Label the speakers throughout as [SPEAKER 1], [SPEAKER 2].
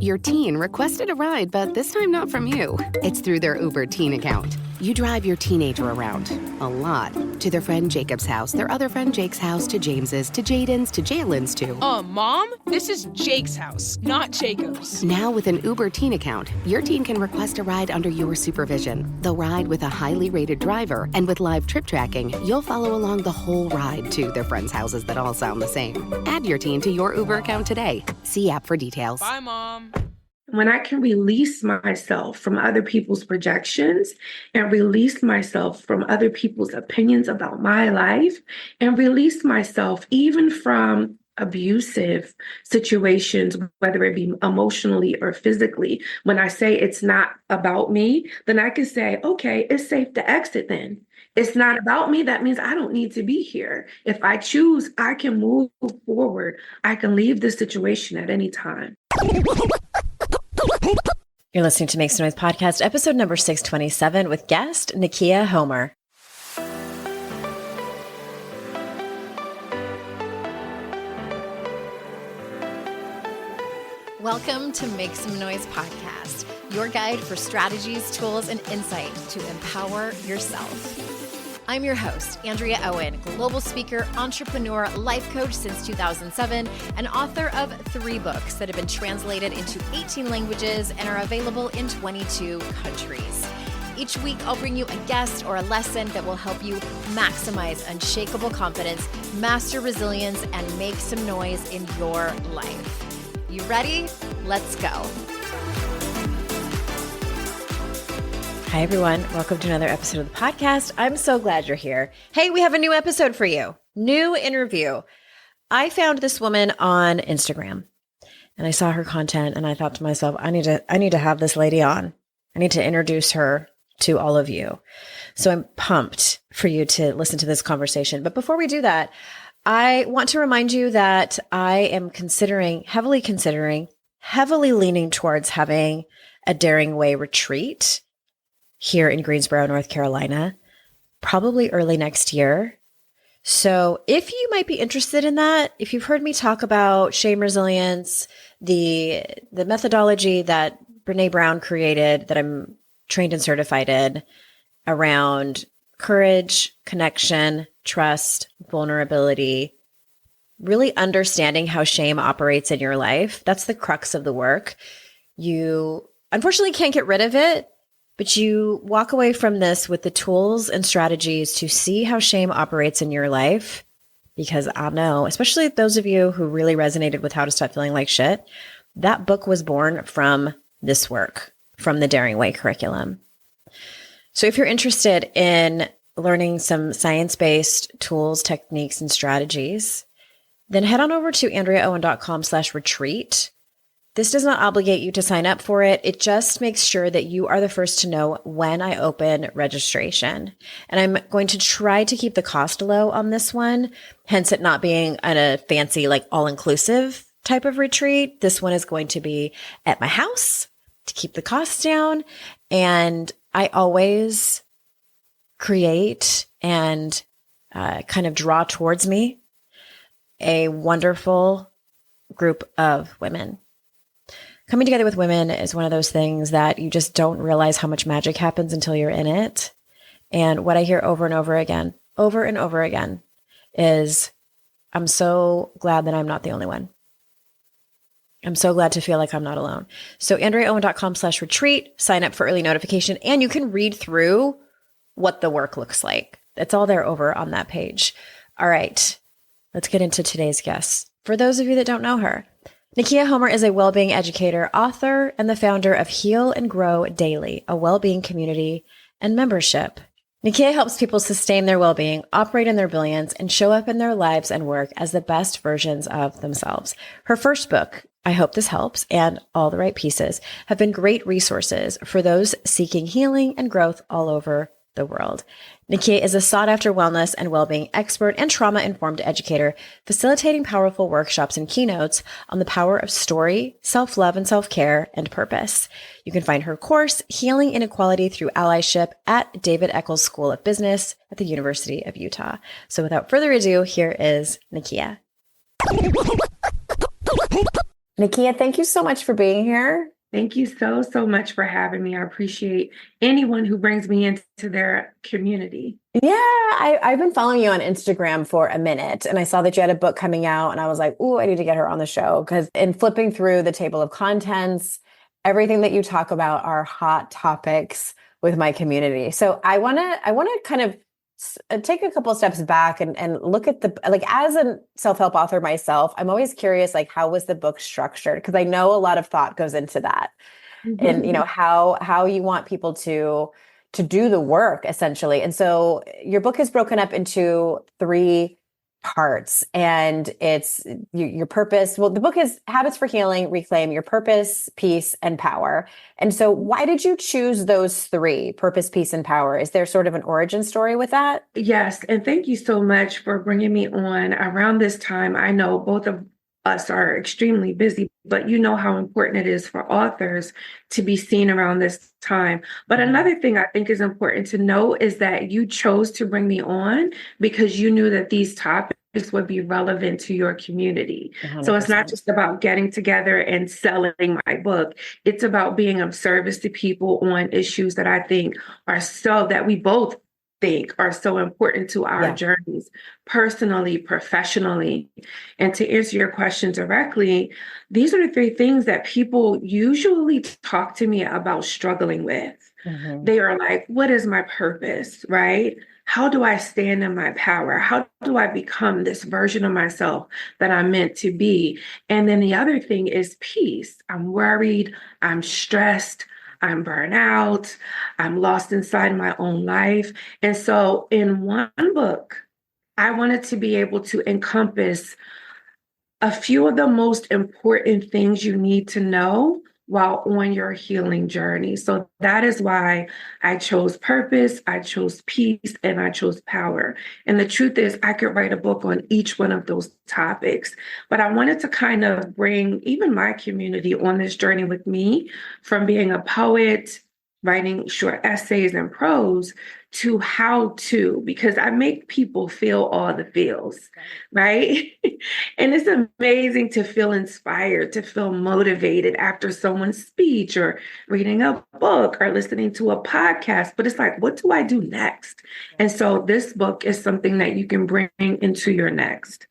[SPEAKER 1] Your teen requested a ride, but this time not from you. It's through their Uber teen account. You drive your teenager around, a lot, to their friend Jacob's house, their other friend Jake's house, to James's, to Jaden's, to Jalen's, to...
[SPEAKER 2] Mom? This is Jake's house, not Jacob's.
[SPEAKER 1] Now with an Uber teen account, your teen can request a ride under your supervision. They'll ride with a highly rated driver, and with live trip tracking, you'll follow along the whole ride to their friends' houses that all sound the same. Add your teen to your Uber account today. See app for details.
[SPEAKER 2] Bye, Mom.
[SPEAKER 3] When I can release myself from other people's projections and release myself from other people's opinions about my life and release myself even from abusive situations, whether it be emotionally or physically, when I say it's not about me, then I can say, okay, it's safe to exit then. It's not about me. That means I don't need to be here. If I choose, I can move forward. I can leave this situation at any time.
[SPEAKER 4] You're listening to Make Some Noise Podcast, episode number 627 with guest Nakeia Homer.
[SPEAKER 5] Welcome to Make Some Noise Podcast, your guide for strategies, tools, and insight to empower yourself. I'm your host, Andrea Owen, global speaker, entrepreneur, life coach since 2007, and author of 3 books that have been translated into 18 languages and are available in 22 countries. Each week, I'll bring you a guest or a lesson that will help you maximize unshakable confidence, master resilience, and make some noise in your life. You ready? Let's go.
[SPEAKER 4] Hi, everyone. Welcome to another episode of the podcast. I'm so glad you're here. Hey, we have a new episode for you. New interview. I found this woman on Instagram and I saw her content and I thought to myself, I need to have this lady on. I need to introduce her to all of you. So I'm pumped for you to listen to this conversation. But before we do that, I want to remind you that I am heavily leaning towards having a Daring Way retreat here in Greensboro, North Carolina, probably early next year. So if you might be interested in that, if you've heard me talk about shame resilience, the methodology that Brene Brown created that I'm trained and certified in around courage, connection, trust, vulnerability, really understanding how shame operates in your life, that's the crux of the work. You unfortunately can't get rid of it, but you walk away from this with the tools and strategies to see how shame operates in your life. Because I know, especially those of you who really resonated with How to Stop Feeling Like Shit, that book was born from this work, from the Daring Way curriculum. So if you're interested in learning some science-based tools, techniques, and strategies, then head on over to AndreaOwen.com/retreat. This does not obligate you to sign up for it. It just makes sure that you are the first to know when I open registration. And I'm going to try to keep the cost low on this one, hence it not being a fancy, like all-inclusive type of retreat. This one is going to be at my house to keep the costs down. And I always create and kind of draw towards me a wonderful group of women. Coming together with women is one of those things that you just don't realize how much magic happens until you're in it. And what I hear over and over again is, I'm so glad that I'm not the only one. I'm so glad to feel like I'm not alone. So AndreaOwen.com/retreat, sign up for early notification, and you can read through what the work looks like. It's all there over on that page. All right, let's get into today's guest. For those of you that don't know her, Nakeia Homer is a well-being educator, author, and the founder of Heal and Grow Daily, a well-being community and membership. Nakeia helps people sustain their well-being, operate in their brilliance, and show up in their lives and work as the best versions of themselves. Her first book, I Hope This Helps, and All the Right Pieces have been great resources for those seeking healing and growth all over the world. Nakeia is a sought-after wellness and well-being expert and trauma-informed educator, facilitating powerful workshops and keynotes on the power of story, self-love and self-care, and purpose. You can find her course, Healing Inequality Through Allyship, at David Eccles School of Business at the University of Utah. So without further ado, here is Nakeia. Nakeia, thank you so much for being here.
[SPEAKER 3] Thank you so, so much for having me. I appreciate anyone who brings me into their community.
[SPEAKER 4] Yeah, I've been following you on Instagram for a minute, and I saw that you had a book coming out, and I was like, "Ooh, I need to get her on the show." Because in flipping through the table of contents, everything that you talk about are hot topics with my community. So I want to kind of take a couple of steps back and look at the, like, as a self-help author myself, I'm always curious, like, how was the book structured? Because I know a lot of thought goes into that, and how you want people to do the work, essentially. And so your book is broken up into 3 parts, and it's your purpose. Well, the book is Habits for Healing, Reclaim Your Purpose, Peace, and Power. And so why did you choose those 3, purpose, peace, and power? Is there sort of an origin story with that?
[SPEAKER 3] Yes, and thank you so much for bringing me on around this time. I know both of us are extremely busy, but you know how important it is for authors to be seen around this time. But another thing I think is important to know is that you chose to bring me on because you knew that these topics would be relevant to your community.
[SPEAKER 4] 100%.
[SPEAKER 3] So it's not just about getting together and selling my book. It's about being of service to people on issues that I think are that we both think are so important to our journeys, personally, professionally. And to answer your question directly, these are the 3 things that people usually talk to me about struggling with. They are like, what is my purpose, right? How do I stand in my power? How do I become this version of myself that I'm meant to be? And then the other thing is peace. I'm worried, I'm stressed, I'm burnt out, I'm lost inside my own life. And so in one book, I wanted to be able to encompass a few of the most important things you need to know while on your healing journey. So that is why I chose purpose, I chose peace, and I chose power. And the truth is, I could write a book on each one of those topics, but I wanted to kind of bring even my community on this journey with me, from being a poet, writing short essays and prose, to how to, because I make people feel all the feels, right? And it's amazing to feel inspired, to feel motivated after someone's speech or reading a book or listening to a podcast. But it's like, what do I do next? And so this book is something that you can bring into your next.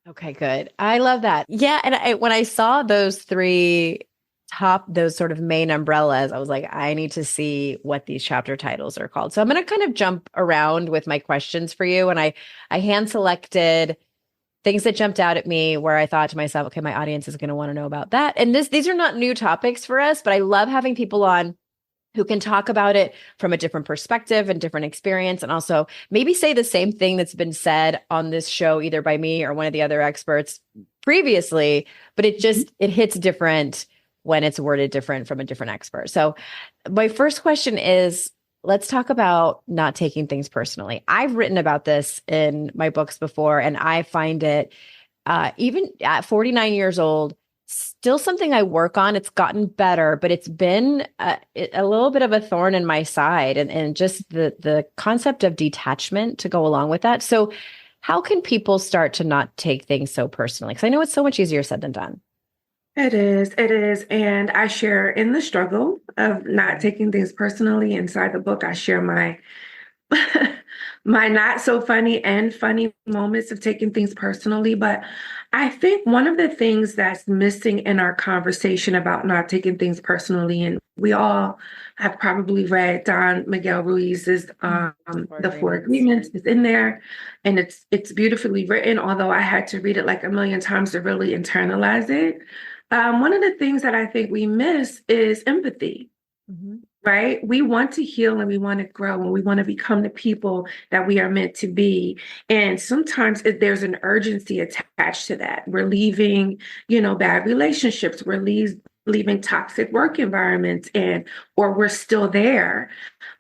[SPEAKER 4] Okay, good. I love that. Yeah. And when I saw those 3 those sort of main umbrellas, I was like, I need to see what these chapter titles are called. So I'm going to kind of jump around with my questions for you. And I hand selected things that jumped out at me where I thought to myself, okay, my audience is going to want to know about that. And these are not new topics for us, but I love having people on who can talk about it from a different perspective and different experience, and also maybe say the same thing that's been said on this show, either by me or one of the other experts previously, but it hits different when it's worded different from a different expert. So my first question is, let's talk about not taking things personally. I've written about this in my books before, and I find it, even at 49 years old, still something I work on. It's gotten better, but it's been a little bit of a thorn in my side, and just the concept of detachment to go along with that. So how can people start to not take things so personally? Because I know it's so much easier said than done.
[SPEAKER 3] It is. And I share in the struggle of not taking things personally. Inside the book, I share my my not so funny and funny moments of taking things personally. But I think one of the things that's missing in our conversation about not taking things personally, and we all have probably read Don Miguel Ruiz's The 4 Agreements is in there, and it's beautifully written, although I had to read it like a million times to really internalize it. One of the things that I think we miss is empathy, right? We want to heal and we want to grow and we want to become the people that we are meant to be. And sometimes there's an urgency attached to that. We're leaving, bad relationships. We're leaving toxic work environments, or we're still there.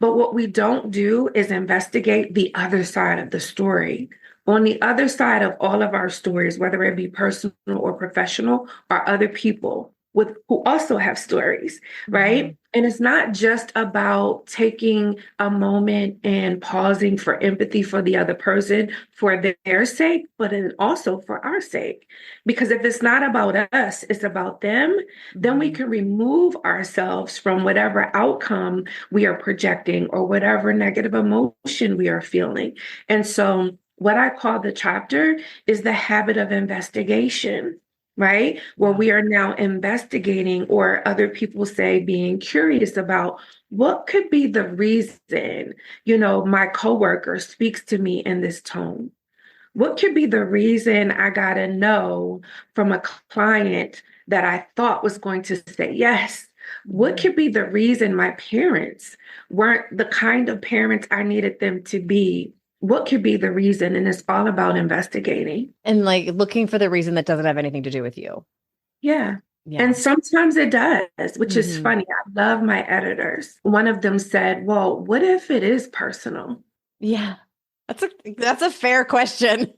[SPEAKER 3] But what we don't do is investigate the other side of the story. On the other side of all of our stories, whether it be personal or professional, are other people with who also have stories, right?
[SPEAKER 4] Mhm.
[SPEAKER 3] And it's not just about taking a moment and pausing for empathy for the other person for their sake, but then also for our sake. Because if it's not about us, it's about them, then we
[SPEAKER 4] Mhm.
[SPEAKER 3] can remove ourselves from whatever outcome we are projecting or whatever negative emotion we are feeling. And so, what I call the chapter is the habit of investigation, right? Where
[SPEAKER 4] Yeah.
[SPEAKER 3] we are now investigating, or other people say being curious about what could be the reason, my coworker speaks to me in this tone. What could be the reason I got a no from a client that I thought was going to say yes? What
[SPEAKER 4] Mhm.
[SPEAKER 3] could be the reason my parents weren't the kind of parents I needed them to be? What could be the reason? And it's all about investigating.
[SPEAKER 4] And like looking for the reason that doesn't have anything to do with you.
[SPEAKER 3] Yeah.
[SPEAKER 4] Yeah.
[SPEAKER 3] And sometimes it does, which is
[SPEAKER 4] Mhm.
[SPEAKER 3] funny. I love my editors. One of them said, well, what if it is personal?
[SPEAKER 4] Yeah. That's a fair question.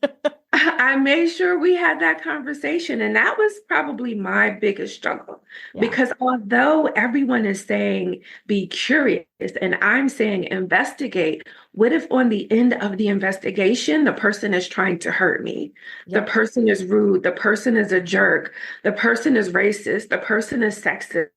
[SPEAKER 3] I made sure we had that conversation. And that was probably my biggest struggle.
[SPEAKER 4] Yeah.
[SPEAKER 3] Because although everyone is saying be curious and I'm saying investigate, what if on the end of the investigation, the person is trying to hurt me? The
[SPEAKER 4] Yep.
[SPEAKER 3] person is rude. The person is a jerk. The person is racist. The person is sexist.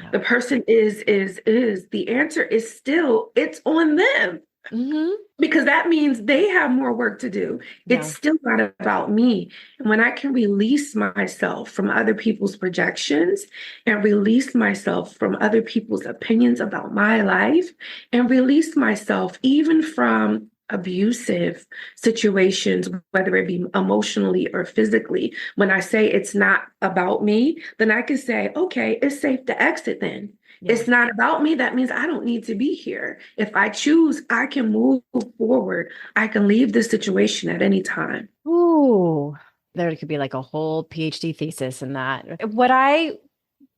[SPEAKER 4] Yeah.
[SPEAKER 3] The person is. The answer is still, it's on them.
[SPEAKER 4] Mhm.
[SPEAKER 3] Because that means they have more work to do. It's
[SPEAKER 4] Yeah.
[SPEAKER 3] still not about me. And when I can release myself from other people's projections and release myself from other people's opinions about my life and release myself even from abusive situations, whether it be emotionally or physically, when I say it's not about me, then I can say, okay, it's safe to exit then.
[SPEAKER 4] Yeah.
[SPEAKER 3] It's not about me. That means I don't need to be here. If I choose, I can move forward. I can leave this situation at any time.
[SPEAKER 4] Ooh. There could be like a whole PhD thesis in that. What I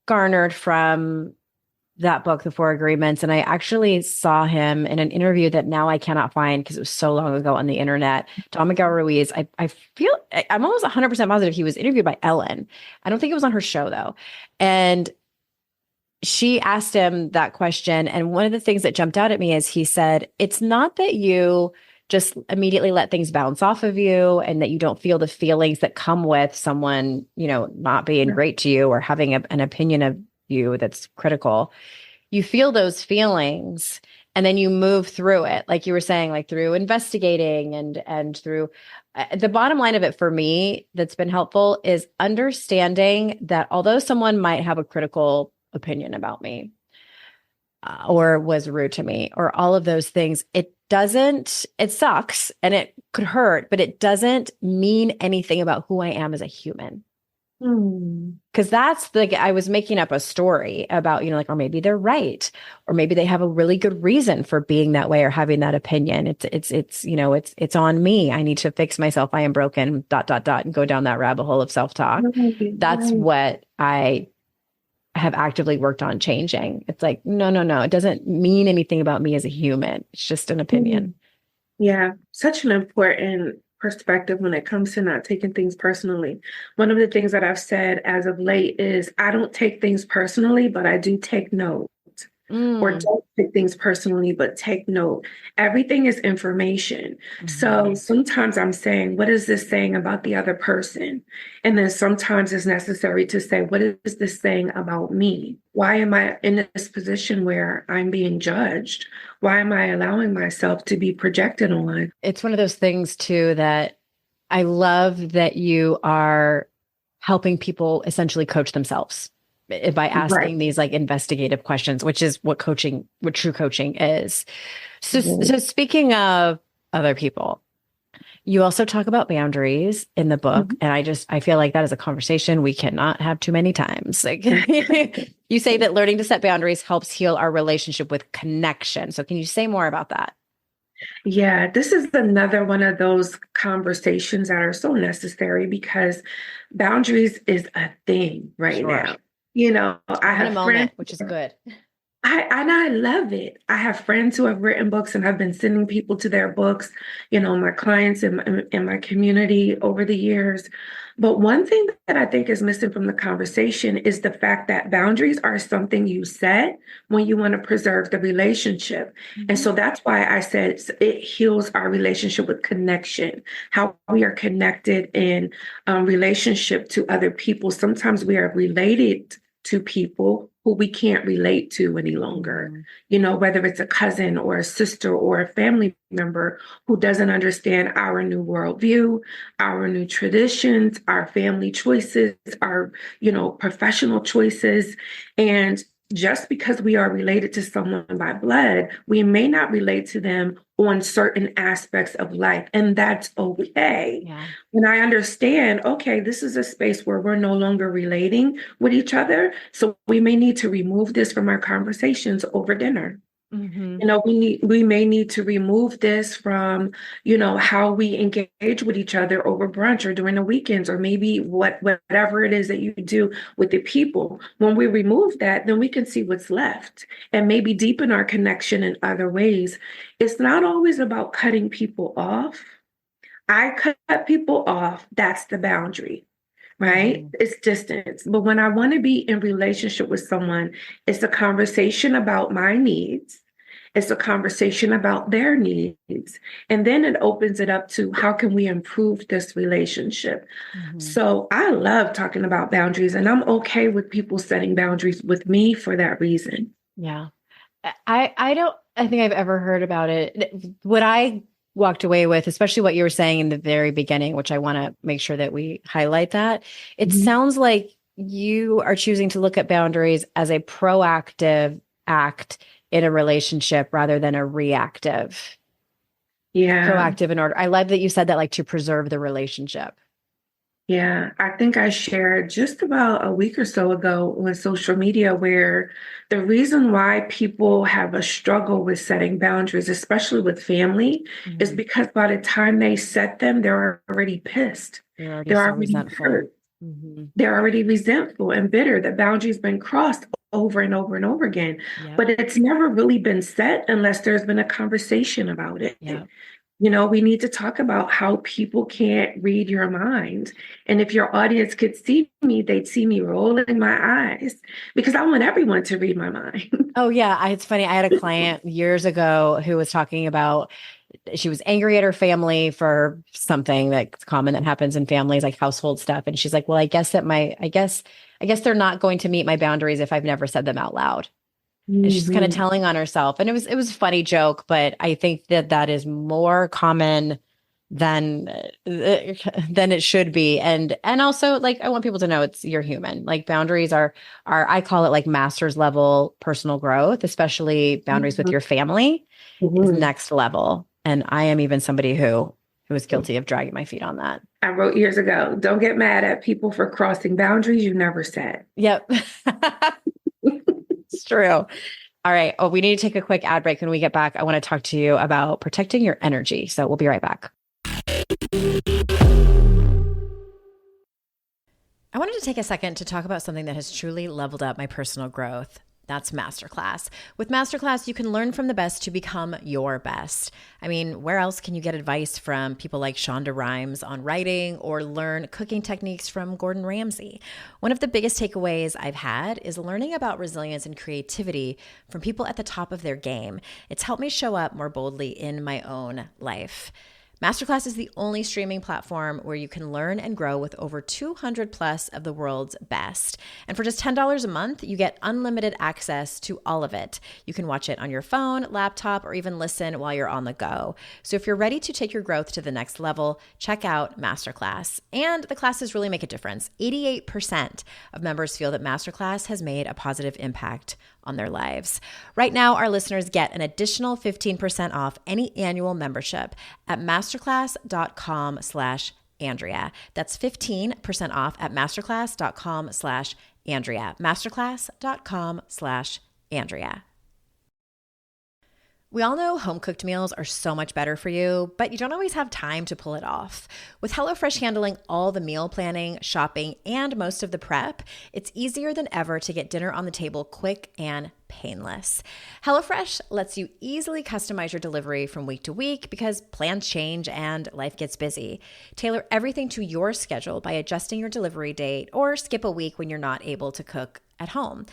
[SPEAKER 4] garnered from that book, The Four Agreements, and I actually saw him in an interview that now I cannot find because it was so long ago on the internet. Don Miguel Ruiz, I'm almost 100% positive he was interviewed by Ellen. I don't think it was on her show though. And she asked him that question. And one of the things that jumped out at me is he said, it's not that you just immediately let things bounce off of you and that you don't feel the feelings that come with someone, not being
[SPEAKER 3] Yeah.
[SPEAKER 4] great to you or having an opinion of you that's critical. You feel those feelings and then you move through it. Like you were saying, like through investigating and through the bottom line of it for me that's been helpful is understanding that although someone might have a critical opinion about me or was rude to me or all of those things, it sucks and it could hurt, but it doesn't mean anything about who I am as a human. Because that's I was making up a story about, or maybe they're right, or maybe they have a really good reason for being that way or having that opinion. It's on me. I need to fix myself. I am broken, ... and go down that rabbit hole of self-talk.
[SPEAKER 3] Right,
[SPEAKER 4] That's
[SPEAKER 3] right.
[SPEAKER 4] what I have actively worked on changing. It's like, no. It doesn't mean anything about me as a human. It's just an opinion.
[SPEAKER 3] Yeah, such an important perspective when it comes to not taking things personally. One of the things that I've said as of late is I don't take things personally, but I do take note. Or
[SPEAKER 4] Mm.
[SPEAKER 3] don't take things personally, but take note. Everything is information. So
[SPEAKER 4] Mhm.
[SPEAKER 3] sometimes I'm saying, what is this saying about the other person? And then sometimes it's necessary to say, what is this saying about me? Why am I in this position where I'm being judged? Why am I allowing myself to be projected on?
[SPEAKER 4] It's one of those things too that I love that you are helping people essentially coach themselves by
[SPEAKER 3] Right.
[SPEAKER 4] asking these like investigative questions, which is what true coaching is. So speaking of other people, you also talk about boundaries in the book.
[SPEAKER 3] Mhm.
[SPEAKER 4] And I feel like that is a conversation we cannot have too many times. Like you say that learning to set boundaries helps heal our relationship with connection. So can you say more about that?
[SPEAKER 3] Yeah, this is another one of those conversations that are so necessary because boundaries is a thing right
[SPEAKER 4] Sure.
[SPEAKER 3] now. I
[SPEAKER 4] Having a
[SPEAKER 3] have friends.
[SPEAKER 4] moment, which is good.
[SPEAKER 3] I love it. I have friends who have written books, and I've been sending people to their books, my clients in my community over the years. But one thing that I think is missing from the conversation is the fact that boundaries are something you set when you want to preserve the relationship. And so that's why I said it heals our relationship with connection, how we are connected in relationship to other people. Sometimes we are related to people who we can't relate to any longer, whether it's a cousin or a sister or a family member who doesn't understand our new worldview, our new traditions, our family choices, our, professional choices. And just because we are related to someone by blood, we may not relate to them on certain aspects of life. And that's okay.
[SPEAKER 4] Yeah.
[SPEAKER 3] When I understand, okay, this is a space where we're no longer relating with each other. So we may need to remove this from our conversations over dinner. We may need to remove this from, how we engage with each other over brunch or during the weekends, or maybe whatever it is that you do with the people. When we remove that, then we can see what's left and maybe deepen our connection in other ways. It's not always about cutting people off. I cut people off. That's the boundary. Right? It's distance. But when I want to be in relationship with someone, it's a conversation about my needs. It's a conversation about their needs. And then it opens it up to how can we improve this relationship? So I love talking about boundaries, and I'm okay with people setting boundaries with me for that reason.
[SPEAKER 4] Yeah. I don't think I've ever heard about it. What I walked away with, especially what you were saying in the very beginning, which I want to make sure that we highlight that. It sounds like you are choosing to look at boundaries as a proactive act in a relationship rather than a reactive. Proactive in order. I love that you said that, like, to preserve the relationship.
[SPEAKER 3] Yeah, I think I shared just about a week or so ago on social media where the reason why people have a struggle with setting boundaries, especially with family, is because by the time they set them, they're already pissed. They're already
[SPEAKER 4] resentful.
[SPEAKER 3] hurt. They're already resentful and bitter. The boundary's been crossed over and over and over again. But it's never really been set unless there's been a conversation about it. We need to talk about how people can't read your mind. And if your audience could see me, they'd see me rolling my eyes because I want everyone to read my mind.
[SPEAKER 4] Oh, yeah. It's funny. I had a client years ago who was talking about she was angry at her family for something that's common that happens in families, like household stuff. And she's like, well, I guess they're not going to meet my boundaries if I've never said them out loud. And she's kind of telling on herself. And it was a funny joke, but I think that is more common than it should be. And also, like, I want people to know you're human. Like, boundaries are I call it like master's level personal growth, especially boundaries with your family is next level. And I am even somebody who was guilty of dragging my feet on that.
[SPEAKER 3] I wrote years ago, don't get mad at people for crossing boundaries you never set.
[SPEAKER 4] Yep. It's true. All right. Oh, we need to take a quick ad break. When we get back, I want to talk to you about protecting your energy. So we'll be right back. I wanted to take a second to talk about something that has truly leveled up my personal growth. That's Masterclass. With Masterclass, you can learn from the best to become your best. I mean, where else can you get advice from people like Shonda Rhimes on writing or learn cooking techniques from Gordon Ramsay? One of the biggest takeaways I've had is learning about resilience and creativity from people at the top of their game. It's helped me show up more boldly in my own life. Masterclass is the only streaming platform where you can learn and grow with over 200 plus of the world's best. And for just $10 a month, you get unlimited access to all of it. You can watch it on your phone, laptop, or even listen while you're on the go. So if you're ready to take your growth to the next level, check out Masterclass. And the classes really make a difference. 88% of members feel that Masterclass has made a positive impact on their lives. Right now, our listeners get an additional 15% off any annual membership at masterclass.com/Andrea. That's 15% off at masterclass.com/Andrea. Masterclass.com/Andrea. We all know home cooked meals are so much better for you, but you don't always have time to pull it off. With HelloFresh handling all the meal planning, shopping, and most of the prep, it's easier than ever to get dinner on the table quick and painless. HelloFresh lets you easily customize your delivery from week to week because plans change and life gets busy. Tailor everything to your schedule by adjusting your delivery date or skip a week when you're not able to cook at home.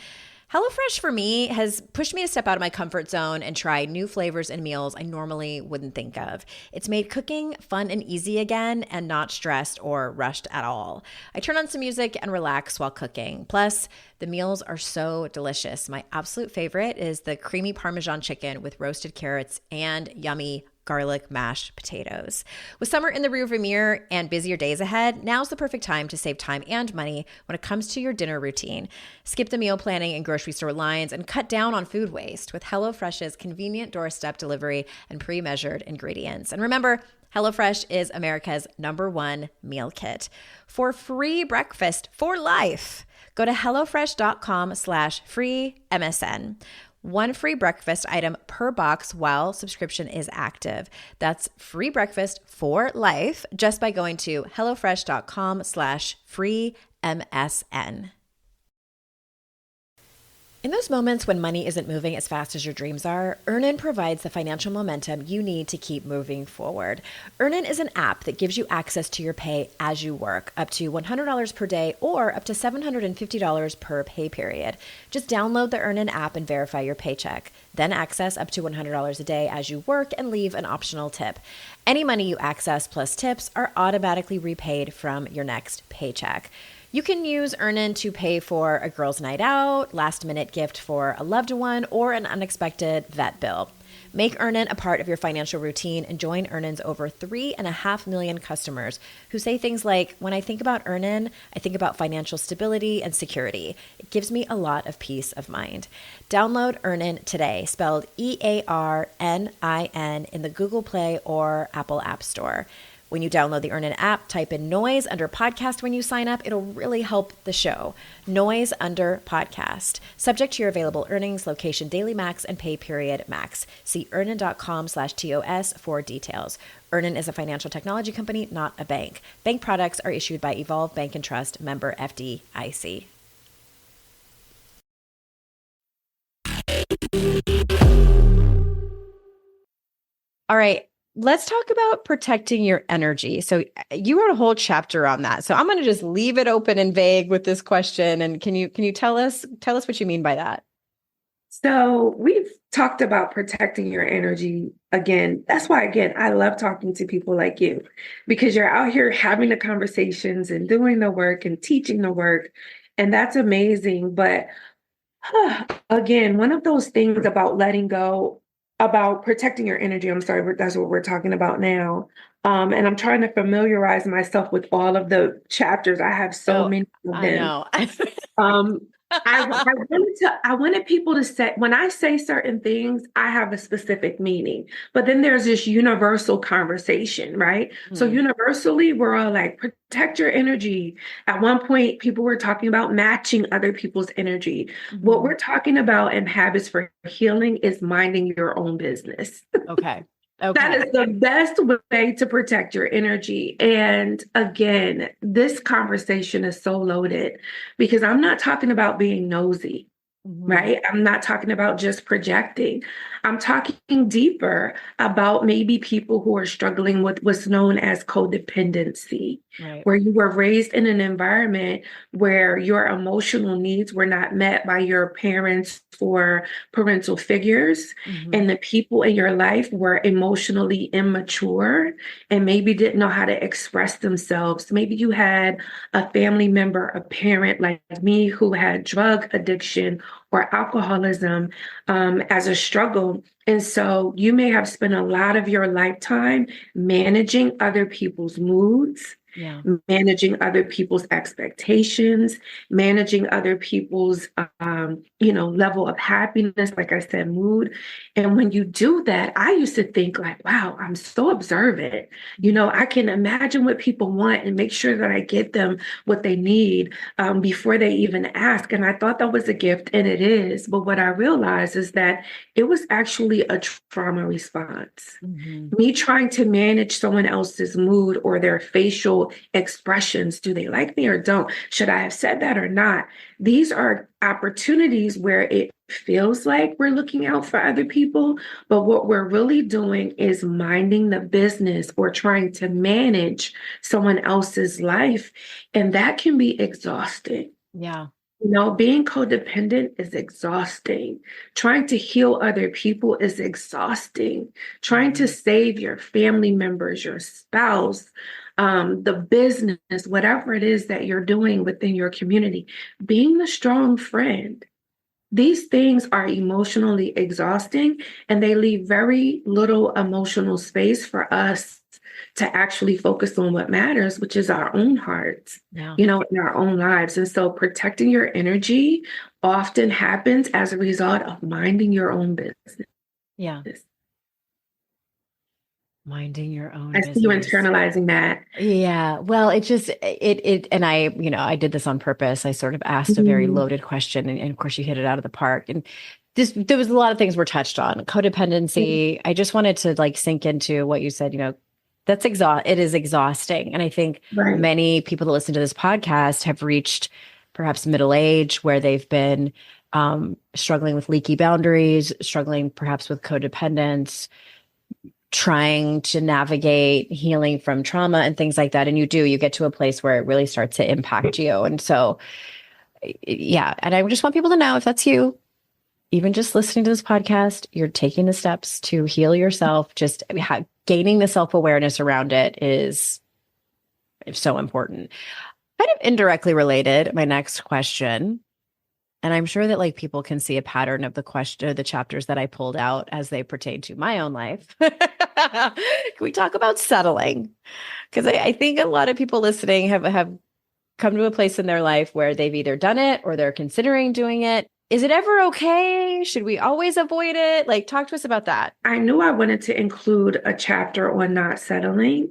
[SPEAKER 4] HelloFresh for me has pushed me to step out of my comfort zone and try new flavors and meals I normally wouldn't think of. It's made cooking fun and easy again and not stressed or rushed at all. I turn on some music and relax while cooking. Plus, the meals are so delicious. My absolute favorite is the creamy Parmesan chicken with roasted carrots and yummy garlic mashed potatoes. With summer in the rearview mirror and busier days ahead, now's the perfect time to save time and money when it comes to your dinner routine. Skip the meal planning and grocery store lines and cut down on food waste with HelloFresh's convenient doorstep delivery and pre-measured ingredients. And remember, HelloFresh is America's #1 meal kit. For free breakfast for life, go to HelloFresh.com/free MSN. One free breakfast item per box while subscription is active. That's free breakfast for life just by going to HelloFresh.com/free MSN. In those moments when money isn't moving as fast as your dreams are, Earnin provides the financial momentum you need to keep moving forward. Earnin is an app that gives you access to your pay as you work, up to $100 per day or up to $750 per pay period. Just download the Earnin app and verify your paycheck. Then access up to $100 a day as you work and leave an optional tip. Any money you access plus tips are automatically repaid from your next paycheck. You can use Earnin to pay for a girl's night out, last-minute gift for a loved one, or an unexpected vet bill. Make Earnin a part of your financial routine and join Earnin's over 3.5 million customers who say things like, when I think about Earnin, I think about financial stability and security. It gives me a lot of peace of mind. Download Earnin today, spelled EARNIN, in the Google Play or Apple App Store. When you download the Earnin app, type in noise under podcast when you sign up. It'll really help the show. Noise under podcast. Subject to your available earnings, location, daily max, and pay period max. See earnin.com/TOS for details. Earnin is a financial technology company, not a bank. Bank products are issued by Evolve Bank and Trust, member FDIC. All right. Let's talk about protecting your energy. So you wrote a whole chapter on that. So I'm going to just leave it open and vague with this question. And can you tell us what you mean by that?
[SPEAKER 3] So we've talked about protecting your energy again. That's why, again, I love talking to people like you, because you're out here having the conversations and doing the work and teaching the work. And that's amazing. But again, one of those things about letting go, about protecting your energy. I'm sorry, that's what we're talking about now. And I'm trying to familiarize myself with all of the chapters. I have so many of them.
[SPEAKER 4] I know.
[SPEAKER 3] I wanted people to say, when I say certain things, I have a specific meaning, but then there's this universal conversation, right? So universally, we're all like, protect your energy. At one point, people were talking about matching other people's energy. What we're talking about in Habits for Healing is minding your own business.
[SPEAKER 4] Okay.
[SPEAKER 3] That is the best way to protect your energy. And again, this conversation is so loaded because I'm not talking about being nosy, right? I'm not talking about just projecting. I'm talking deeper about maybe people who are struggling with what's known as codependency, where you were raised in an environment where your emotional needs were not met by your parents or parental figures, and the people in your life were emotionally immature and maybe didn't know how to express themselves. Maybe you had a family member, a parent like me who had drug addiction or alcoholism as a struggle. And so you may have spent a lot of your lifetime managing other people's moods
[SPEAKER 4] Yeah.
[SPEAKER 3] managing other people's expectations, managing other people's, level of happiness, like I said, mood. And when you do that, I used to think like, wow, I'm so observant. I can imagine what people want and make sure that I get them what they need before they even ask. And I thought that was a gift, and it is. But what I realized is that it was actually a trauma response. Me trying to manage someone else's mood or their facial expressions. Do they like me or don't? Should I have said that or not? These are opportunities where it feels like we're looking out for other people, but what we're really doing is minding the business or trying to manage someone else's life. And that can be exhausting.
[SPEAKER 4] Yeah.
[SPEAKER 3] Being codependent is exhausting. Trying to heal other people is exhausting. Trying to save your family members, your spouse, the business, whatever it is that you're doing within your community, being the strong friend. These things are emotionally exhausting, and they leave very little emotional space for us to actually focus on what matters, which is our own hearts, in our own lives. And so protecting your energy often happens as a result of minding your own business.
[SPEAKER 4] Yeah. Minding your own
[SPEAKER 3] I
[SPEAKER 4] business.
[SPEAKER 3] see you internalizing that.
[SPEAKER 4] Yeah. Well, and I did this on purpose. I sort of asked a very loaded question, and of course you hit it out of the park. And there was a lot of things were touched on. Codependency. I just wanted to sink into what you said, it is exhausting. And I think many people that listen to this podcast have reached perhaps middle age where they've been struggling with leaky boundaries, struggling perhaps with codependence, trying to navigate healing from trauma and things like that. And you get to a place where it really starts to impact you. And so, yeah. And I just want people to know, if that's you, even just listening to this podcast, you're taking the steps to heal yourself. Just gaining the self-awareness around it is so important. Kind of indirectly related, my next question, and I'm sure that people can see a pattern of the chapters that I pulled out as they pertain to my own life. Can we talk about settling? Because I think a lot of people listening have come to a place in their life where they've either done it or they're considering doing it. Is it ever okay? Should we always avoid it? Talk to us about that.
[SPEAKER 3] I knew I wanted to include a chapter on not settling.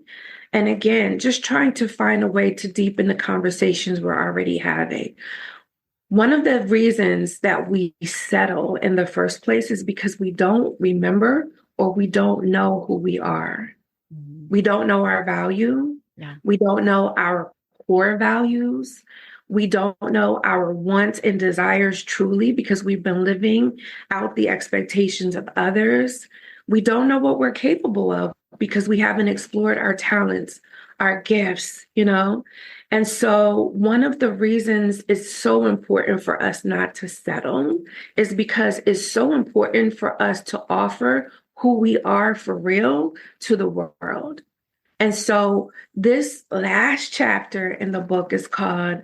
[SPEAKER 3] And again, just trying to find a way to deepen the conversations we're already having. One of the reasons that we settle in the first place is because we don't remember or we don't know who we are. We don't know our value.
[SPEAKER 4] Yeah.
[SPEAKER 3] We don't know our core values. We don't know our wants and desires truly because we've been living out the expectations of others. We don't know what we're capable of because we haven't explored our talents, our gifts, And so one of the reasons it's so important for us not to settle is because it's so important for us to offer who we are for real to the world. And so this last chapter in the book is called,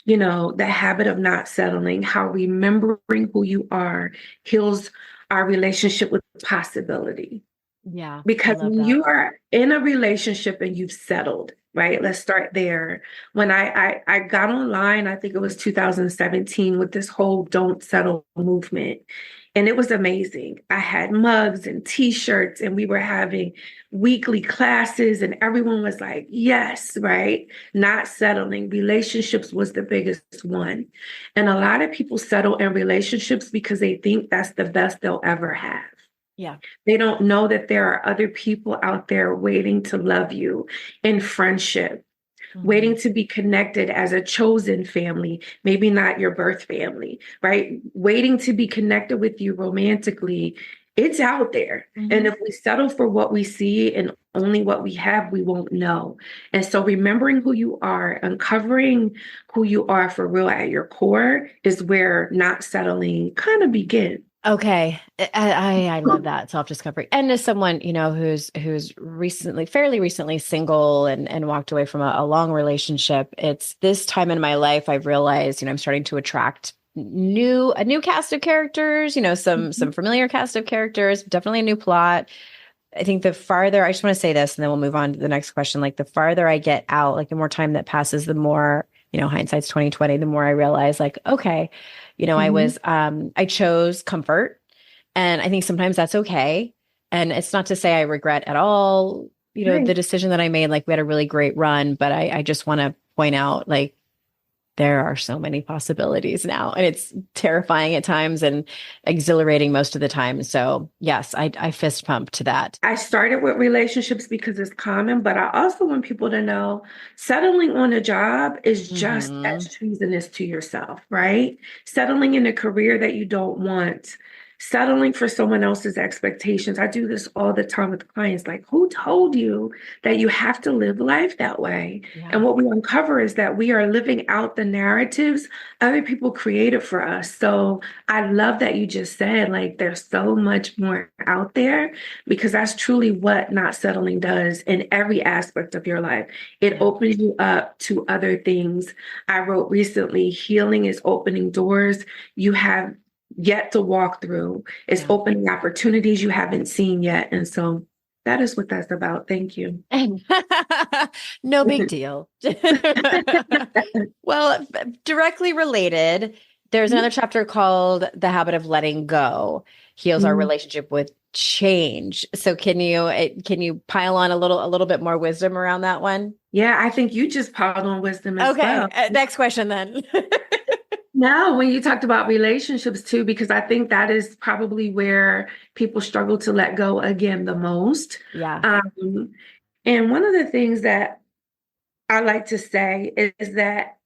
[SPEAKER 3] The Habit of Not Settling, how remembering who you are heals our relationship with possibility.
[SPEAKER 4] Yeah.
[SPEAKER 3] Because when you are in a relationship and you've settled, right? Let's start there. When I got online, I think it was 2017 with this whole Don't Settle movement. And it was amazing. I had mugs and t-shirts and we were having weekly classes and everyone was like, yes, right? Not settling. Relationships was the biggest one. And a lot of people settle in relationships because they think that's the best they'll ever have.
[SPEAKER 4] Yeah.
[SPEAKER 3] They don't know that there are other people out there waiting to love you in friendship, waiting to be connected as a chosen family, maybe not your birth family, right? Waiting to be connected with you romantically. It's out there. And if we settle for what we see and only what we have, we won't know. And so remembering who you are, uncovering who you are for real at your core is where not settling kind of begins.
[SPEAKER 4] Okay. I love that self-discovery. And as someone, who's fairly recently single and walked away from a long relationship, it's this time in my life, I've realized, I'm starting to attract a new cast of characters, some familiar cast of characters, definitely a new plot. I think the farther, I just want to say this and then we'll move on to the next question. Like the farther I get out, like the more time that passes, the more, hindsight's 2020, the more I realize like, okay, I chose comfort, and I think sometimes that's okay. And it's not to say I regret at all,
[SPEAKER 3] Right.
[SPEAKER 4] the decision that I made. Like we had a really great run, but I just want to point out like, there are so many possibilities now, and it's terrifying at times and exhilarating most of the time. So yes, I fist pump to that.
[SPEAKER 3] I started with relationships because it's common, but I also want people to know settling on a job is just as treasonous to yourself, right? Settling in a career that you don't want, settling for someone else's expectations. I do this all the time with clients. Like, who told you that you have to live life that way?
[SPEAKER 4] Yeah.
[SPEAKER 3] And what we uncover is that we are living out the narratives other people created for us. So I love that you just said, like, there's so much more out there, because that's truly what not settling does in every aspect of your life. It opens you up to other things. I wrote recently, healing is opening doors you have yet to walk through. It's opening opportunities you haven't seen yet. And so that is what that's about. Thank you.
[SPEAKER 4] No big deal. Well, directly related, there's another chapter called The Habit of Letting Go, heals our relationship with change. So can you pile on a little bit more wisdom around that one?
[SPEAKER 3] Yeah, I think you just piled on wisdom as well.
[SPEAKER 4] Next question then.
[SPEAKER 3] Now, when you talked about relationships too, because I think that is probably where people struggle to let go again the most.
[SPEAKER 4] Yeah.
[SPEAKER 3] And one of the things that I like to say is that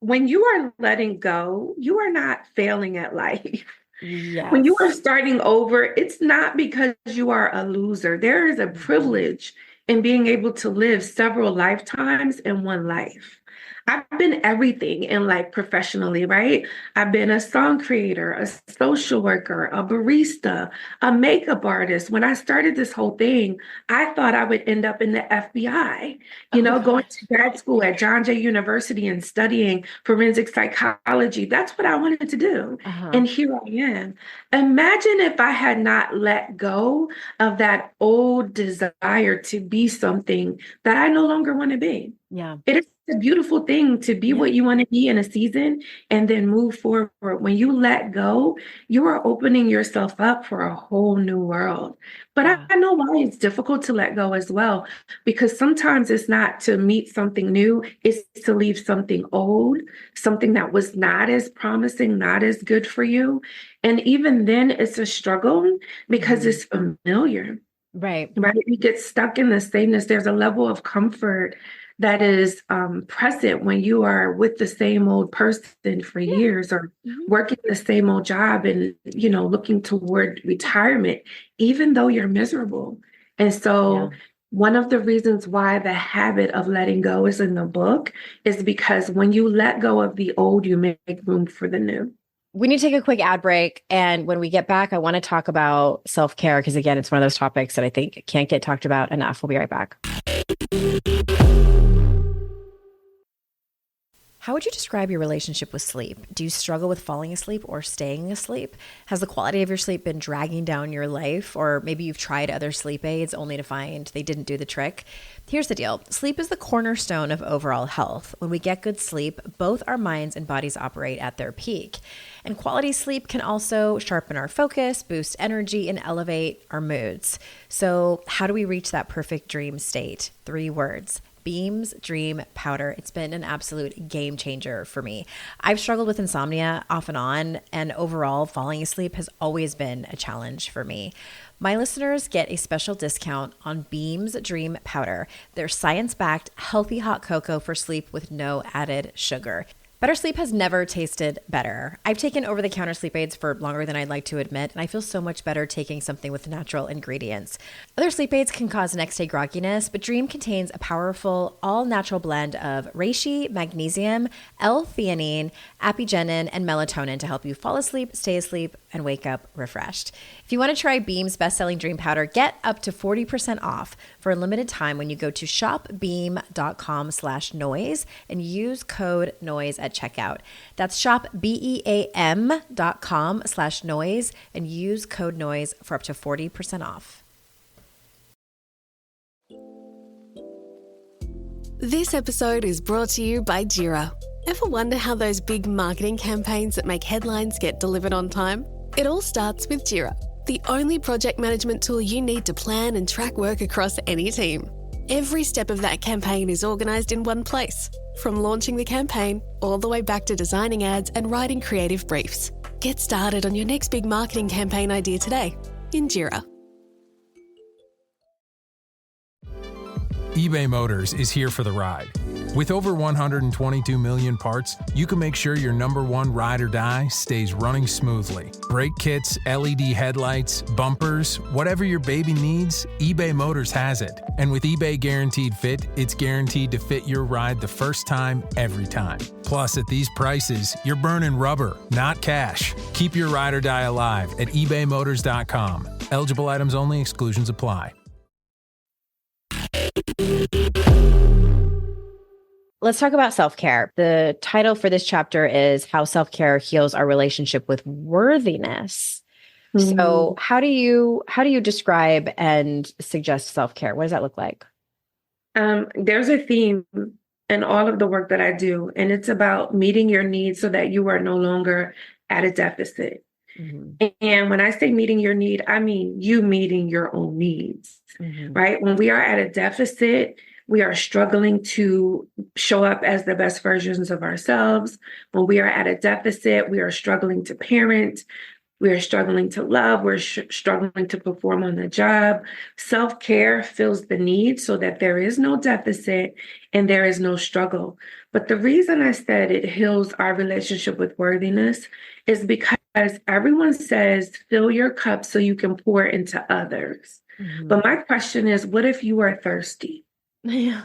[SPEAKER 3] when you are letting go, you are not failing at life.
[SPEAKER 4] Yes.
[SPEAKER 3] When you are starting over, it's not because you are a loser. There is a privilege in being able to live several lifetimes in one life. I've been everything in life professionally, right? I've been a song creator, a social worker, a barista, a makeup artist. When I started this whole thing, I thought I would end up in the FBI, going to grad school at John Jay University and studying forensic psychology. That's what I wanted to do. And here I am. Imagine if I had not let go of that old desire to be something that I no longer want to be.
[SPEAKER 4] Yeah.
[SPEAKER 3] It is a beautiful thing to be what you want to be in a season and then move forward. When you let go, you are opening yourself up for a whole new world. But I know why it's difficult to let go as well, because sometimes it's not to meet something new, it's to leave something old, something that was not as promising, not as good for you. And even then it's a struggle because it's familiar.
[SPEAKER 4] Right.
[SPEAKER 3] You get stuck in the sameness. There's a level of comfort that is present when you are with the same old person for years, or working the same old job and, looking toward retirement, even though you're miserable. And so one of the reasons why The Habit of Letting Go is in the book is because when you let go of the old, you make room for the new.
[SPEAKER 4] We need to take a quick ad break. And when we get back, I want to talk about self-care, because again, it's one of those topics that I think can't get talked about enough. We'll be right back. How would you describe your relationship with sleep? Do you struggle with falling asleep or staying asleep? Has the quality of your sleep been dragging down your life? Or maybe you've tried other sleep aids only to find they didn't do the trick. Here's the deal. Sleep is the cornerstone of overall health. When we get good sleep, both our minds and bodies operate at their peak. And quality sleep can also sharpen our focus, boost energy, and elevate our moods. So how do we reach that perfect dream state? 3 words: Beams Dream Powder. It's been an absolute game changer for me. I've struggled with insomnia off and on, and overall falling asleep has always been a challenge for me. My listeners get a special discount on Beams Dream Powder. They're science-backed, healthy hot cocoa for sleep with no added sugar. Better sleep has never tasted better. I've taken over-the-counter sleep aids for longer than I'd like to admit, and I feel so much better taking something with natural ingredients. Other sleep aids can cause next-day grogginess, but Dream contains a powerful, all-natural blend of reishi, magnesium, L-theanine, apigenin, and melatonin to help you fall asleep, stay asleep, and wake up refreshed. If you want to try Beam's best-selling Dream Powder, get up to 40% off for a limited time when you go to shopbeam.com/noise and use code NOISE at checkout. That's shopbeam.com/noise and use code NOISE for up to 40% off.
[SPEAKER 6] This episode is brought to you by Jira. Ever wonder how those big marketing campaigns that make headlines get delivered on time? It all starts with Jira, the only project management tool you need to plan and track work across any team. Every step of that campaign is organised in one place, from launching the campaign all the way back to designing ads and writing creative briefs. Get started on your next big marketing campaign idea today in Jira.
[SPEAKER 7] eBay Motors is here for the ride. With over 122 million parts, you can make sure your number one ride or die stays running smoothly. Brake kits, LED headlights, bumpers, whatever your baby needs, eBay Motors has it. And with eBay Guaranteed Fit, it's guaranteed to fit your ride the first time, every time. Plus, at these prices, you're burning rubber, not cash. Keep your ride or die alive at ebaymotors.com. Eligible items only, exclusions apply.
[SPEAKER 4] Let's talk about self-care. The title for this chapter is How Self-Care Heals Our Relationship with Worthiness. Mm-hmm. So how do you describe and suggest self-care? What does that look like?
[SPEAKER 3] There's a theme in all of the work that I do, and it's about meeting your needs so that you are no longer at a deficit. Mm-hmm. And when I say meeting your need, I mean you meeting your own needs, right? When we are at a deficit, we are struggling to show up as the best versions of ourselves. When we are at a deficit, we are struggling to parent. We are struggling to love. We're struggling to perform on the job. Self-care fills the need so that there is no deficit and there is no struggle. But the reason I said it heals our relationship with worthiness is because everyone says, fill your cup so you can pour into others. Mm-hmm. But my question is, what if you are thirsty?
[SPEAKER 4] Yeah.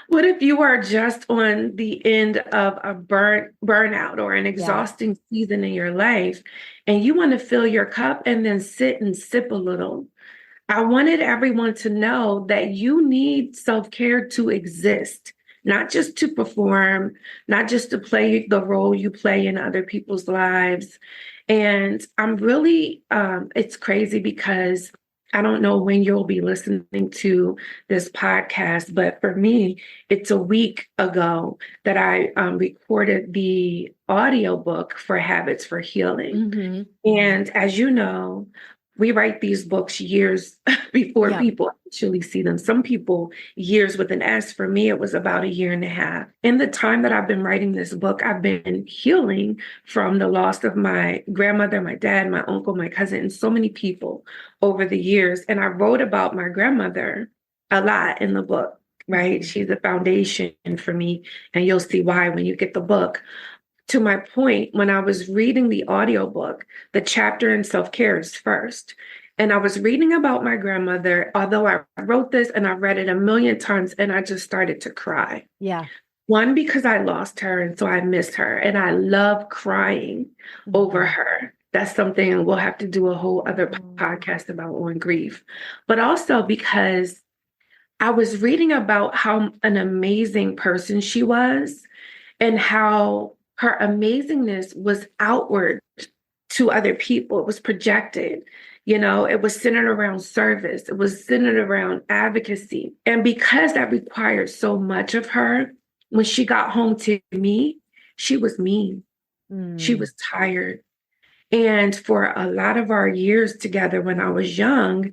[SPEAKER 3] What if you are just on the end of a burnout or an exhausting season in your life and you want to fill your cup and then sit and sip a little? I wanted everyone to know that you need self-care to exist, not just to perform, not just to play the role you play in other people's lives. And I'm really, it's crazy because I don't know when you'll be listening to this podcast, but for me, it's a week ago that I recorded the audiobook for Habits for Healing. Mm-hmm. And as you know, we write these books years before people actually see them. Some people, years with an S. For me, it was about 1.5 years. In the time that I've been writing this book, I've been healing from the loss of my grandmother, my dad, my uncle, my cousin, and so many people over the years. And I wrote about my grandmother a lot in the book, right? She's a foundation for me, and you'll see why when you get the book. To my point, when I was reading the audiobook, the chapter in self-care is first. And I was reading about my grandmother, although I wrote this and I read it 1,000,000 times, and I just started to cry.
[SPEAKER 4] Yeah.
[SPEAKER 3] One, because I lost her, and so I miss her. And I love crying over her. That's something we'll have to do a whole other podcast about on grief. But also because I was reading about how an amazing person she was and how her amazingness was outward to other people. It was projected. You know, it was centered around service. It was centered around advocacy. And because that required so much of her, when she got home to me, she was mean. She was tired. And for a lot of our years together when I was young,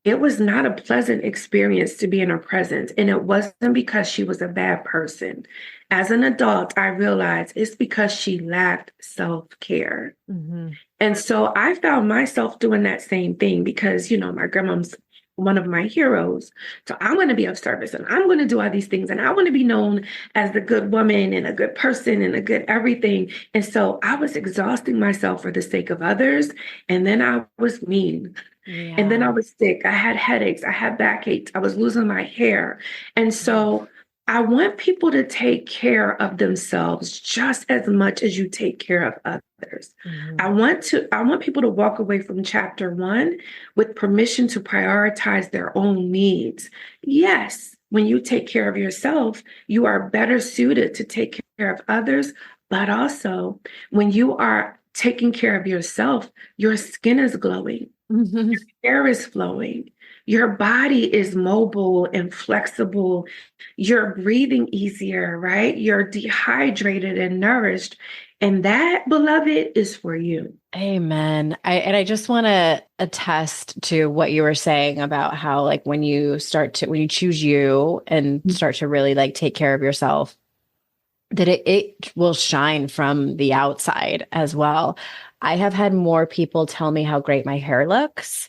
[SPEAKER 3] it was not a pleasant experience to be in her presence. And it wasn't because she was a bad person. As an adult, I realized it's because she lacked self-care. Mm-hmm. And so I found myself doing that same thing because, you know, my grandma's one of my heroes. So I'm going to be of service and I'm going to do all these things. And I want to be known as the good woman and a good person and a good everything. And so I was exhausting myself for the sake of others. And then I was mean. Yeah. And then I was sick. I had headaches. I had backaches. I was losing my hair. And so I want people to take care of themselves just as much as you take care of others. Mm-hmm. I want people to walk away from chapter 1 with permission to prioritize their own needs. Yes, when you take care of yourself, you are better suited to take care of others, but also when you are taking care of yourself, your skin is glowing, your hair is flowing, your body is mobile and flexible. You're breathing easier, right? You're dehydrated and nourished. And that, beloved, is for you.
[SPEAKER 4] Amen. I just want to attest to what you were saying about how, like, when you choose you and start to really like take care of yourself, that it will shine from the outside as well. I have had more people tell me how great my hair looks,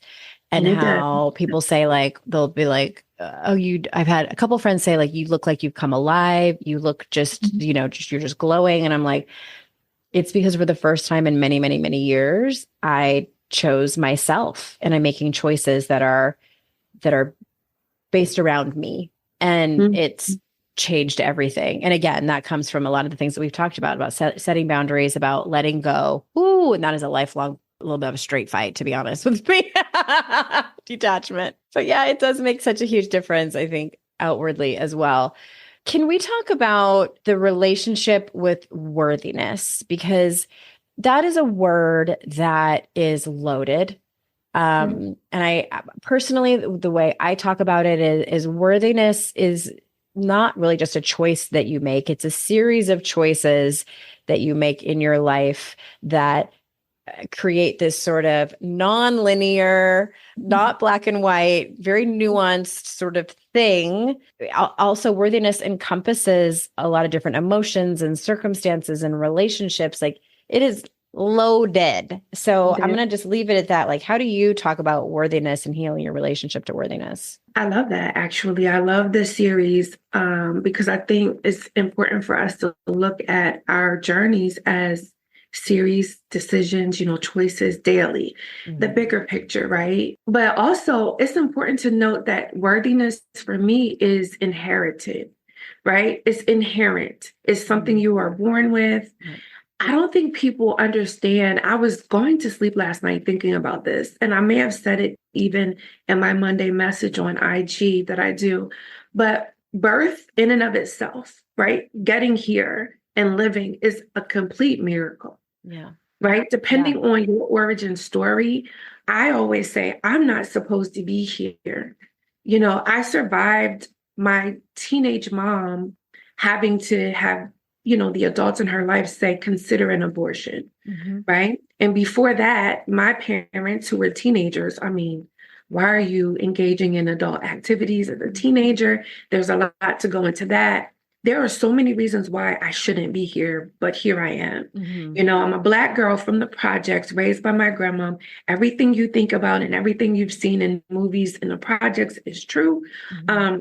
[SPEAKER 4] and how people say, like, they'll be like, I've had a couple friends say, like, you look like you've come alive. You look just, you're just glowing. And I'm like, it's because for the first time in many, many, many years, I chose myself, and I'm making choices that are based around me, and it's changed everything. And again, that comes from a lot of the things that we've talked about setting boundaries, about letting go. Ooh, and that is a lifelong, a little bit of a straight fight, to be honest with me. Detachment. But yeah, it does make such a huge difference, I think, outwardly as well. Can we talk about the relationship with worthiness? Because that is a word that is loaded. And I personally, the way I talk about it is worthiness is not really just a choice that you make. It's a series of choices that you make in your life that create this sort of non-linear, not black and white, very nuanced sort of thing. Also, worthiness encompasses a lot of different emotions and circumstances and relationships. Like, it is loaded. So I'm going to just leave it at that. Like, how do you talk about worthiness and healing your relationship to worthiness?
[SPEAKER 3] I love that. Actually, I love this series because I think it's important for us to look at our journeys as series, decisions, choices daily, the bigger picture, right? But also it's important to note that worthiness for me is inherited, right? It's inherent. It's something you are born with. I don't think people understand. I was going to sleep last night thinking about this, and I may have said it even in my Monday message on IG that I do, but birth in and of itself, right? Getting here and living is a complete miracle.
[SPEAKER 4] Yeah.
[SPEAKER 3] Right? Depending on your origin story, I always say, I'm not supposed to be here. I survived my teenage mom having to have, the adults in her life say, consider an abortion. Right? And before that, my parents, who were teenagers, why are you engaging in adult activities as a teenager? There's a lot to go into that. There are so many reasons why I shouldn't be here, but here I am. I'm a Black girl from the projects, raised by my grandma. Everything you think about and everything you've seen in movies in the projects is true.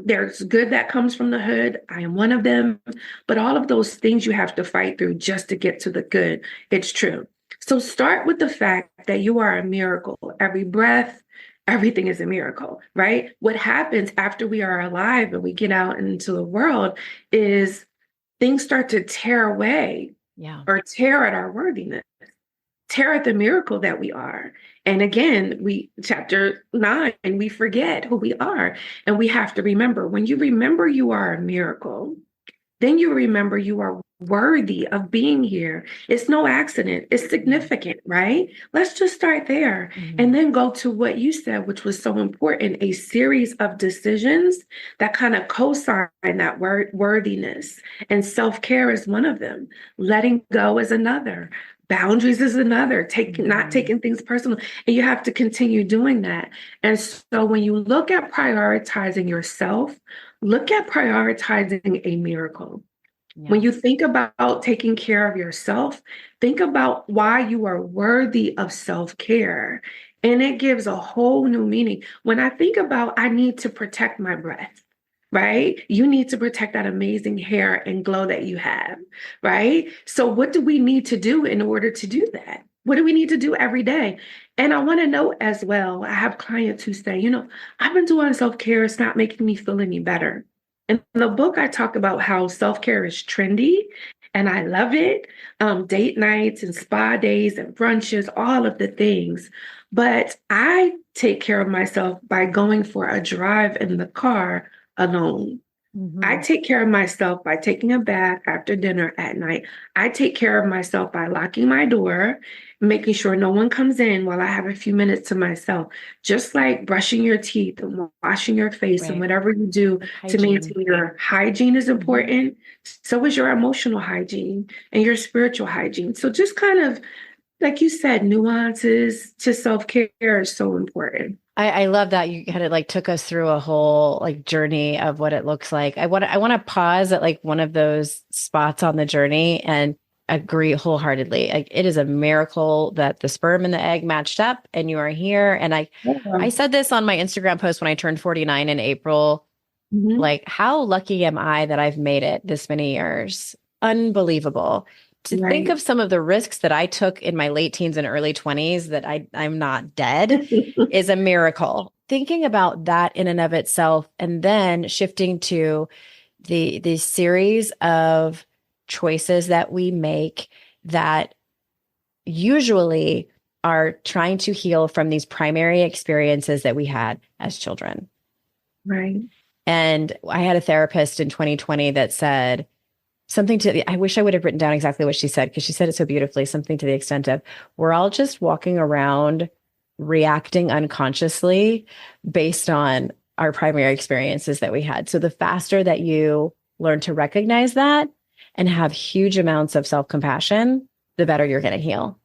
[SPEAKER 3] There's good that comes from the hood. I am one of them. But all of those things you have to fight through just to get to the good. It's true. So start with the fact that you are a miracle. Every breath, everything is a miracle, right? What happens after we are alive and we get out into the world is things start to tear away or tear at our worthiness, tear at the miracle that we are. And again, chapter 9, we forget who we are. And we have to remember, when you remember you are a miracle, then you remember you are worthy of being here. It's no accident. It's significant, right? Let's just start there and then go to what you said, which was so important, a series of decisions that kind of co-sign that worthiness. And self-care is one of them. Letting go is another. Boundaries is another. Not taking things personal. And you have to continue doing that. And so when you look at prioritizing yourself, look at prioritizing a miracle. When you think about taking care of yourself, think about why you are worthy of self-care. And it gives a whole new meaning. When I think about, I need to protect my breath, right? You need to protect that amazing hair and glow that you have, right? So what do we need to do in order to do that? What do we need to do every day? And I want to know as well, I have clients who say, I've been doing self-care. It's not making me feel any better. In the book, I talk about how self-care is trendy and I love it. Date nights and spa days and brunches, all of the things. But I take care of myself by going for a drive in the car alone. I take care of myself by taking a bath after dinner at night. I take care of myself by locking my door, making sure no one comes in while I have a few minutes to myself. Just like brushing your teeth and washing your face and
[SPEAKER 4] Right.
[SPEAKER 3] whatever you do to
[SPEAKER 4] Hygiene.
[SPEAKER 3] maintain your hygiene is important. So is your emotional hygiene and your spiritual hygiene. So just kind of, like you said, nuances to self-care is so important.
[SPEAKER 4] I love that you kind of like took us through a whole like journey of what it looks like. I want to pause at like one of those spots on the journey and agree wholeheartedly. Like it is a miracle that the sperm and the egg matched up and you are here. And I said this on my Instagram post when I turned 49 in April. Like, how lucky am I that I've made it this many years? Unbelievable. To think of some of the risks that I took in my late teens and early 20s that I'm not dead is a miracle. Thinking about that in and of itself, and then shifting to the series of choices that we make that usually are trying to heal from these primary experiences that we had as children.
[SPEAKER 3] Right.
[SPEAKER 4] And I had a therapist in 2020 that said, something I wish I would have written down exactly what she said, because she said it so beautifully, something to the extent of, we're all just walking around reacting unconsciously based on our primary experiences that we had. So the faster that you learn to recognize that and have huge amounts of self-compassion, the better you're going to heal.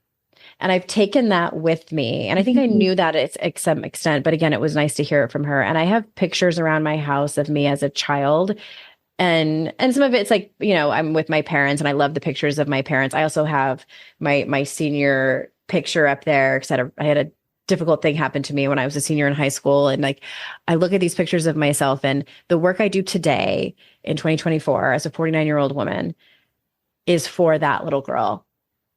[SPEAKER 4] And I've taken that with me. And I think I knew that to some extent, but again, it was nice to hear it from her. And I have pictures around my house of me as a child. And some of it's like, I'm with my parents and I love the pictures of my parents. I also have my senior picture up there because I had a difficult thing happen to me when I was a senior in high school. And like, I look at these pictures of myself, and the work I do today in 2024 as a 49-year-old woman is for that little girl.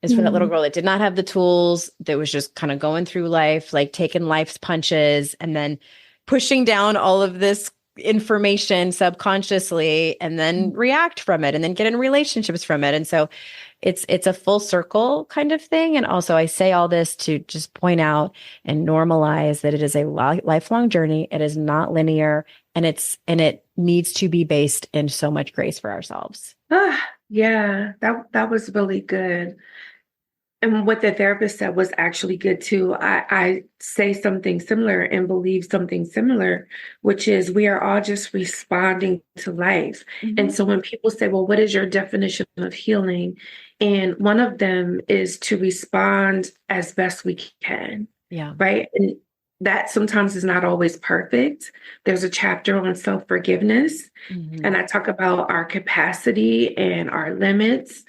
[SPEAKER 4] Is for that little girl that did not have the tools, that was just kind of going through life, like taking life's punches and then pushing down all of this information subconsciously and then react from it and then get in relationships from it. And so it's a full circle kind of thing. And also I say all this to just point out and normalize that it is a lifelong journey. It is not linear, and it needs to be based in so much grace for ourselves.
[SPEAKER 3] Yeah, that was really good. And what the therapist said was actually good too. I say something similar and believe something similar, which is we are all just responding to life. And so when people say, well, what is your definition of healing? And one of them is to respond as best we can.
[SPEAKER 4] Yeah.
[SPEAKER 3] Right. And that sometimes is not always perfect. There's a chapter on self-forgiveness, and I talk about our capacity and our limits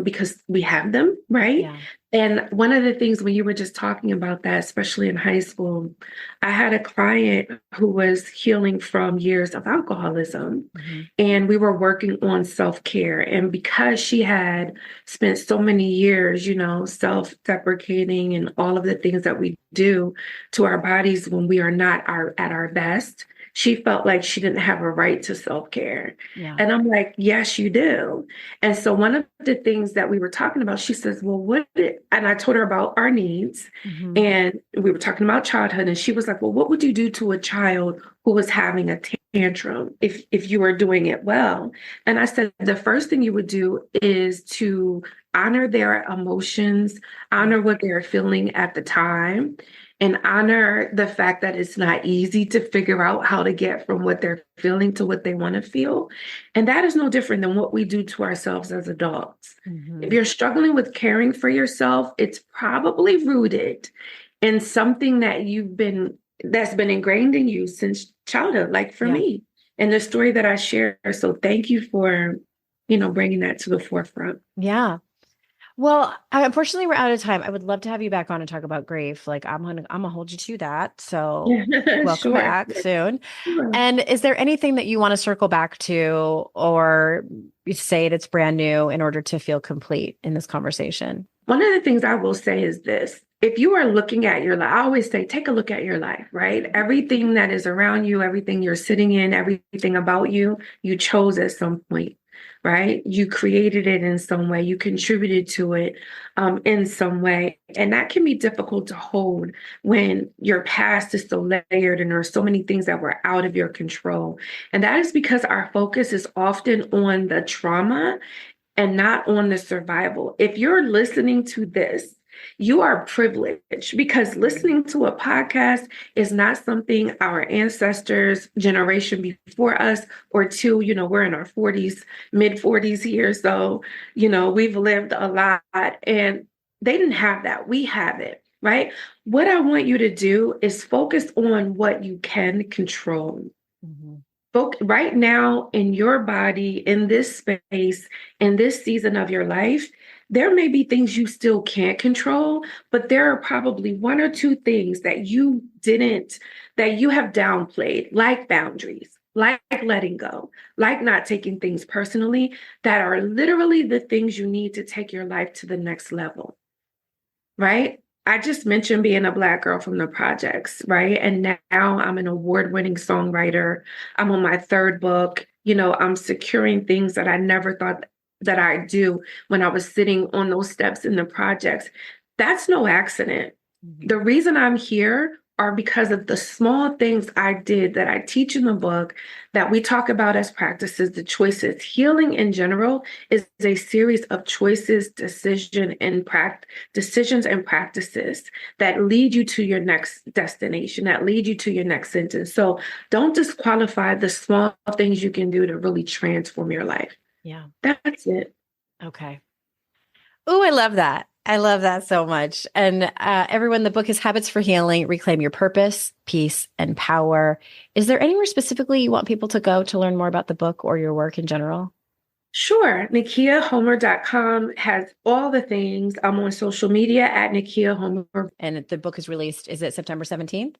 [SPEAKER 3] because we have them, right?
[SPEAKER 4] Yeah.
[SPEAKER 3] And one of the things when you were just talking about that, especially in high school, I had a client who was healing from years of alcoholism, and we were working on self-care. And because she had spent so many years, self-deprecating and all of the things that we do to our bodies when we are not at our best, she felt like she didn't have a right to self-care.
[SPEAKER 4] Yeah.
[SPEAKER 3] And I'm like, yes, you do. And so one of the things that we were talking about, she says, well, and I told her about our needs, and we were talking about childhood. And she was like, well, what would you do to a child who was having a tantrum if you were doing it well? And I said, the first thing you would do is to honor their emotions, honor what they're feeling at the time, and honor the fact that it's not easy to figure out how to get from what they're feeling to what they want to feel. And that is no different than what we do to ourselves as adults. If you're struggling with caring for yourself, it's probably rooted in something that's been ingrained in you since childhood, like for me, and the story that I share. So thank you for, bringing that to the forefront.
[SPEAKER 4] Yeah. Well, unfortunately, we're out of time. I would love to have you back on and talk about grief. Like I'm gonna hold you to that. So welcome back soon.
[SPEAKER 3] Sure.
[SPEAKER 4] And is there anything that you want to circle back to or say that's brand new in order to feel complete in this conversation?
[SPEAKER 3] One of the things I will say is this. If you are looking at your life, I always say, take a look at your life, right? Everything that is around you, everything you're sitting in, everything about you, you chose at some point. right? You created it in some way, you contributed to it in some way. And that can be difficult to hold when your past is so layered and there are so many things that were out of your control. And that is because our focus is often on the trauma and not on the survival. If you're listening to this, you are privileged, because listening to a podcast is not something our ancestors, generation before us, or two, we're in our 40s, mid 40s here. So, we've lived a lot and they didn't have that. We have it, right? What I want you to do is focus on what you can control. Right now in your body, in this space, in this season of your life, there may be things you still can't control, but there are probably one or two things that you have downplayed, like boundaries, like letting go, like not taking things personally, that are literally the things you need to take your life to the next level, right? I just mentioned being a Black girl from the projects, right? And now I'm an award-winning songwriter. I'm on my third book. I'm securing things that I never thought that I'd do when I was sitting on those steps in the projects. That's no accident. The reason I'm here are because of the small things I did that I teach in the book, that we talk about as practices, the choices. Healing in general is a series of choices, decisions and practices that lead you to your next destination, that lead you to your next sentence. So don't disqualify the small things you can do to really transform your life.
[SPEAKER 4] Yeah.
[SPEAKER 3] That's it.
[SPEAKER 4] Okay. Oh, I love that. I love that so much. And everyone, the book is Habits for Healing, Reclaim Your Purpose, Peace, and Power. Is there anywhere specifically you want people to go to learn more about the book or your work in general?
[SPEAKER 3] Sure. NakeiaHomer.com has all the things. I'm on social media at Nakeia Homer.
[SPEAKER 4] And the book is released, is it September 17th?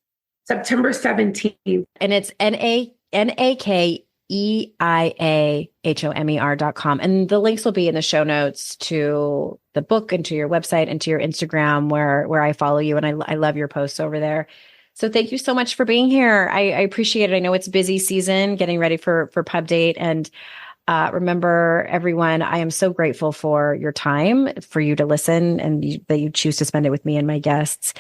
[SPEAKER 3] September 17th.
[SPEAKER 4] And it's NAKEIAHOMER.com. And the links will be in the show notes to the book and to your website and to your Instagram where I follow you. And I love your posts over there. So thank you so much for being here. I appreciate it. I know it's busy season, getting ready for Pub Date. And remember, everyone, I am so grateful for your time, for you to listen, and that you choose to spend it with me and my guests.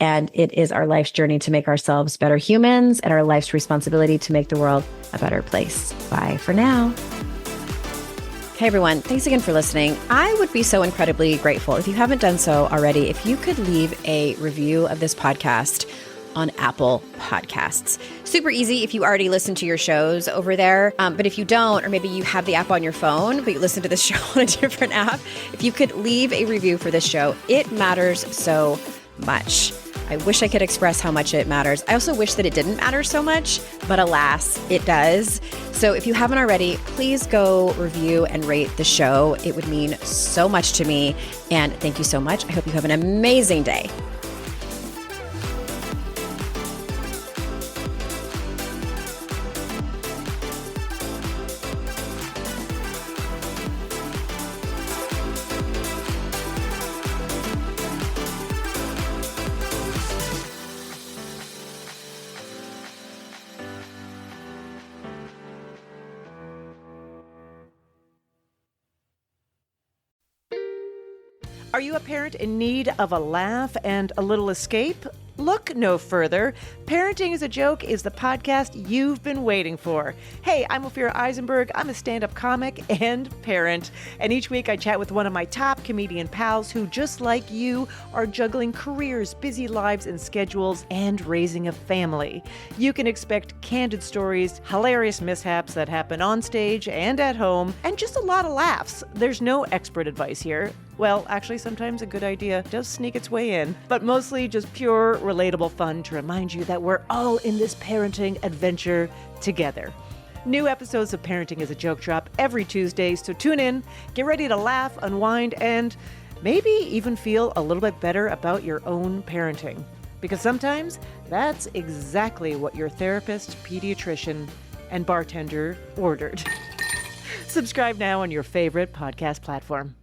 [SPEAKER 4] And it is our life's journey to make ourselves better humans, and our life's responsibility to make the world a better place. Bye for now. Hey everyone, thanks again for listening. I would be so incredibly grateful if you haven't done so already, if you could leave a review of this podcast on Apple Podcasts. Super easy if you already listen to your shows over there. But if you don't, or maybe you have the app on your phone, but you listen to the show on a different app, if you could leave a review for this show, it matters so much. I wish I could express how much it matters. I also wish that it didn't matter so much, but alas, it does. So if you haven't already, please go review and rate the show. It would mean so much to me. And thank you so much. I hope you have an amazing day.
[SPEAKER 8] Are you a parent in need of a laugh and a little escape? Look no further. Parenting is a Joke is the podcast you've been waiting for. Hey, I'm Ophira Eisenberg. I'm a stand-up comic and parent. And each week I chat with one of my top comedian pals who, just like you, are juggling careers, busy lives and schedules, and raising a family. You can expect candid stories, hilarious mishaps that happen on stage and at home, and just a lot of laughs. There's no expert advice here. Well, actually, sometimes a good idea does sneak its way in, but mostly just pure, relatable fun to remind you that we're all in this parenting adventure together. New episodes of Parenting is a Joke drop every Tuesday, so tune in, get ready to laugh, unwind, and maybe even feel a little bit better about your own parenting. Because sometimes that's exactly what your therapist, pediatrician, and bartender ordered. Subscribe now on your favorite podcast platform.